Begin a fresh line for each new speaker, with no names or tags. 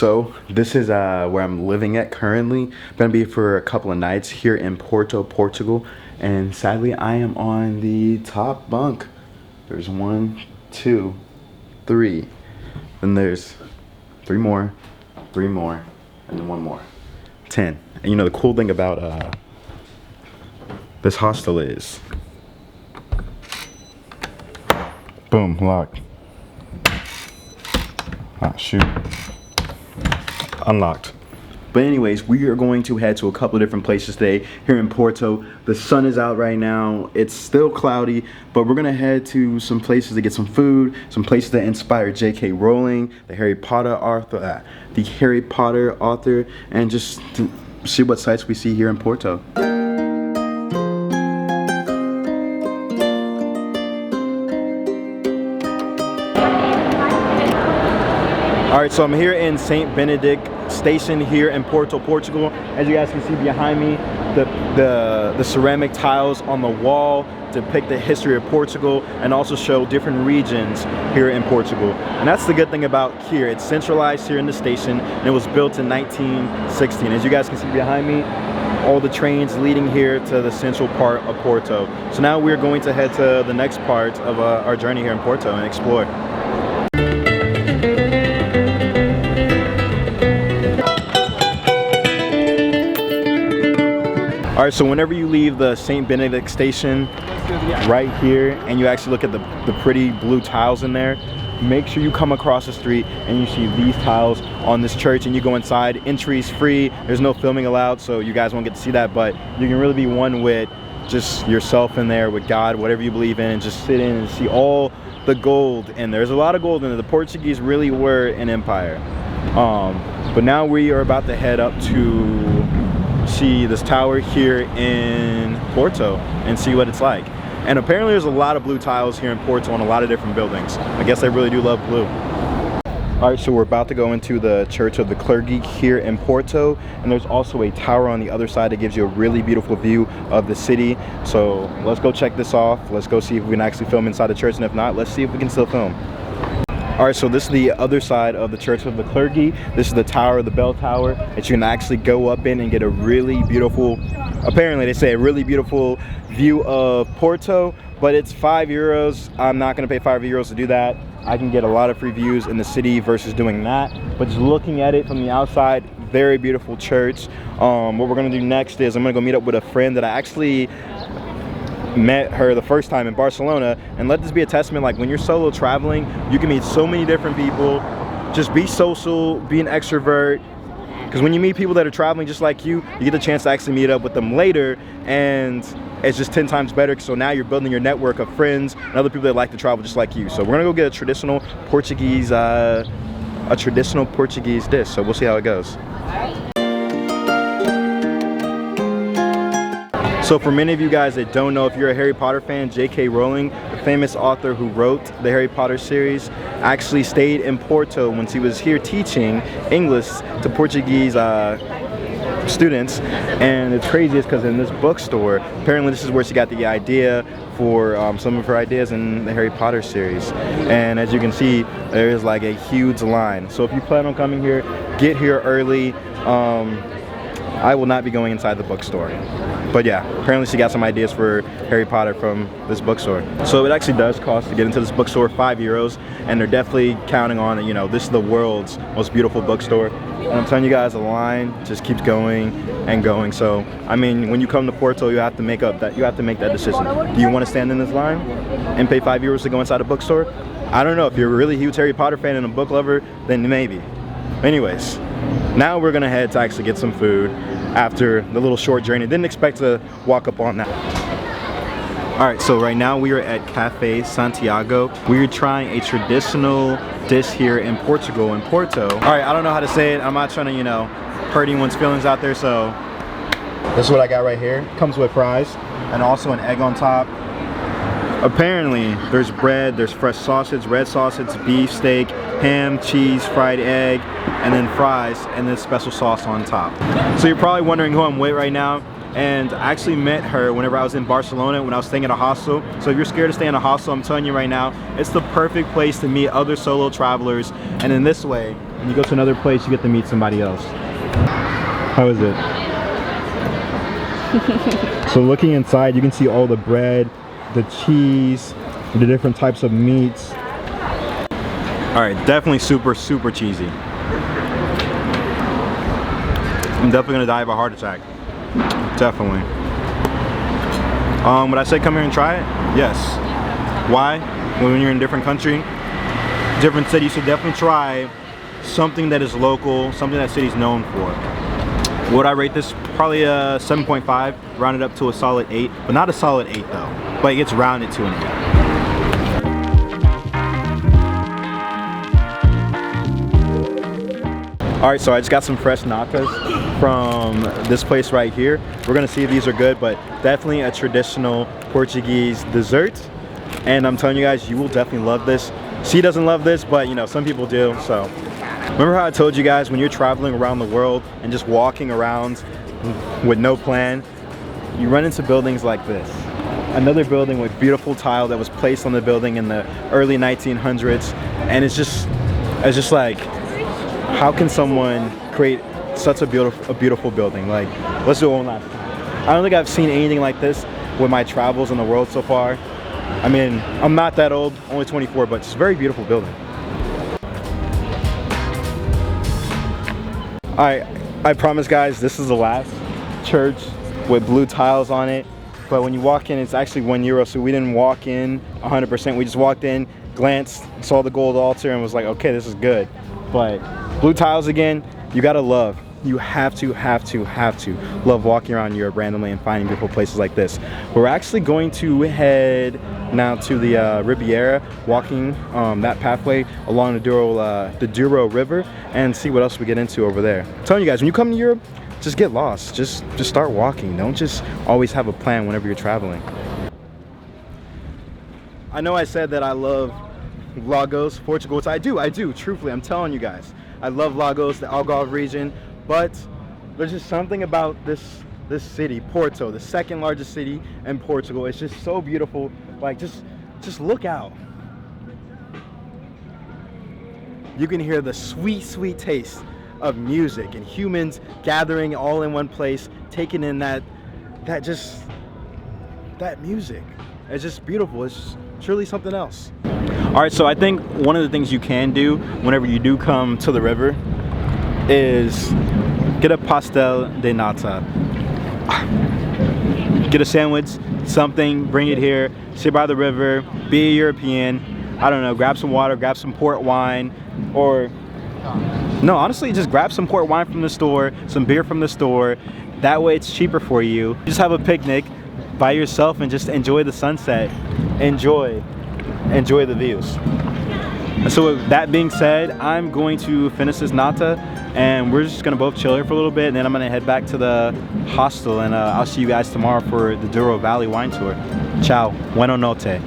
So this is where I'm living at currently. I'm gonna be for a couple of nights here in Porto, Portugal, and sadly I am on the top bunk. There's 1, 2, 3, then there's 3 more, and then 1 more. 10. And you know the cool thing about this hostel is, boom, locked. Ah, shoot. Unlocked. But anyways, we are going to head to a couple of different places today here in Porto. The sun is out right now. It's still cloudy, but we're gonna head to some places to get some food, some places that inspire J.K. Rowling, the Harry Potter author, and just to see what sights we see here in Porto. Alright, so I'm here in St. Benedict Station here in Porto, Portugal. As you guys can see behind me, the ceramic tiles on the wall depict the history of Portugal and also show different regions here in Portugal. And that's the good thing about here. It's centralized here in the station, and it was built in 1916. As you guys can see behind me, all the trains leading here to the central part of Porto. So now we're going to head to the next part of our journey here in Porto and explore. All right, so whenever you leave the St. Benedict station right here and you actually look at the pretty blue tiles in there, make sure you come across the street and you see these tiles on this church and you go inside. Entry's free, there's no filming allowed, so you guys won't get to see that, but you can really be one with just yourself in there, with God, whatever you believe in, and just sit in and see all the gold. And there's a lot of gold in there. The Portuguese really were an empire. But now we are about to head up to see this tower here in Porto and see what it's like. And apparently there's a lot of blue tiles here in Porto on a lot of different buildings. I guess they really do love blue. Alright, so we're about to go into the Church of the Clergy here in Porto, and there's also a tower on the other side that gives you a really beautiful view of the city. So let's go check this off. Let's go see if we can actually film inside the church, and if not, let's see if we can still film. Alright, so this is the other side of the Church of the Clergy. This is the tower, the bell tower, that you can actually go up in and get a really beautiful, apparently they say a really beautiful view of Porto, but it's €5. I'm not going to pay €5 to do that. I can get a lot of free views in the city versus doing that, but just looking at it from the outside, very beautiful church. What we're going to do next is I'm going to go meet up with a friend that I actually met her the first time in Barcelona, and let this be a testament, like when you're solo traveling, you can meet so many different people. Just be social, be an extrovert, because when you meet people that are traveling just like you get the chance to actually meet up with them later, and it's just 10 times better. So now you're building your network of friends and other people that like to travel just like you. So we're gonna go get a traditional Portuguese dish, so we'll see how it goes. So for many of you guys that don't know, if you're a Harry Potter fan, J.K. Rowling, the famous author who wrote the Harry Potter series, actually stayed in Porto when she was here teaching English to Portuguese students. And it's crazy because in this bookstore, apparently this is where she got the idea for some of her ideas in the Harry Potter series. And as you can see, there is like a huge line. So if you plan on coming here, get here early. I will not be going inside the bookstore. But yeah, apparently she got some ideas for Harry Potter from this bookstore. So it actually does cost to get into this bookstore €5, and they're definitely counting on it. You know, this is the world's most beautiful bookstore. And I'm telling you guys, the line just keeps going and going. So, I mean, when you come to Porto, you have to make that decision. Do you want to stand in this line and pay €5 to go inside a bookstore? I don't know. If you're a really huge Harry Potter fan and a book lover, then maybe. Anyways, now we're gonna head to actually get some food after the little short journey. Didn't expect to walk up on that. Alright, so right now we are at Cafe Santiago. We're trying a traditional dish here in Portugal, in Porto. Alright, I don't know how to say it. I'm not trying to, you know, hurt anyone's feelings out there, so this is what I got right here. Comes with fries and also an egg on top. Apparently, there's bread, there's fresh sausage, red sausage, beef steak, ham, cheese, fried egg, and then fries, and then special sauce on top. So you're probably wondering who I'm with right now, and I actually met her whenever I was in Barcelona when I was staying at a hostel. So if you're scared to stay in a hostel, I'm telling you right now, it's the perfect place to meet other solo travelers, and in this way, and you go to another place, you get to meet somebody else. How is it? So looking inside, you can see all the bread, the cheese, the different types of meats. All right, definitely super cheesy. I'm definitely gonna die of a heart attack. Definitely. Would I say come here and try it? Yes. Why? When you're in a different country, different city, you should definitely try something that is local, something that city's known for. Would I rate this? Probably a 7.5, rounded up to a solid 8, but not a solid 8 though. But it gets rounded to an 8. Alright, so I just got some fresh natas from this place right here. We're gonna see if these are good, but definitely a traditional Portuguese dessert. And I'm telling you guys, you will definitely love this. She doesn't love this, but you know, some people do, so. Remember how I told you guys when you're traveling around the world and just walking around with no plan, you run into buildings like this. Another building with beautiful tile that was placed on the building in the early 1900s, and it's just like, how can someone create such a beautiful building? Like, let's do it one last time. I don't think I've seen anything like this with my travels in the world so far. I mean, I'm not that old, only 24, but it's a very beautiful building. Alright, I promise guys, this is the last church with blue tiles on it. But when you walk in, it's actually €1, so we didn't walk in 100%. We just walked in, glanced, saw the gold altar, and was like, okay, this is good. But blue tiles again, you gotta love. You have to love walking around Europe randomly and finding beautiful places like this. We're actually going to head now to the Riviera, walking that pathway along the Douro River, and see what else we get into over there. I'm telling you guys, when you come to Europe, just get lost. Just start walking. Don't just always have a plan whenever you're traveling. I know I said that I love Lagos, Portugal, which I do, truthfully, I'm telling you guys. I love Lagos, the Algarve region, but there's just something about this city, Porto, the second largest city in Portugal. It's just so beautiful. Like, just look out. You can hear the sweet taste of music and humans gathering all in one place, taking in that music. It's just beautiful. It's truly something else. All right, so I think one of the things you can do whenever you do come to the river is get a pastel de nata. Get a sandwich, something, bring it here, sit by the river, be a European, I don't know, grab some water, grab some port wine, or no, honestly, just grab some port wine from the store, some beer from the store. That way it's cheaper for you. Just have a picnic by yourself and just enjoy the sunset. Enjoy the views. So with that being said, I'm going to finish this nata, and we're just gonna both chill here for a little bit, and then I'm gonna head back to the hostel, and I'll see you guys tomorrow for the Douro Valley wine tour. Ciao, buona notte.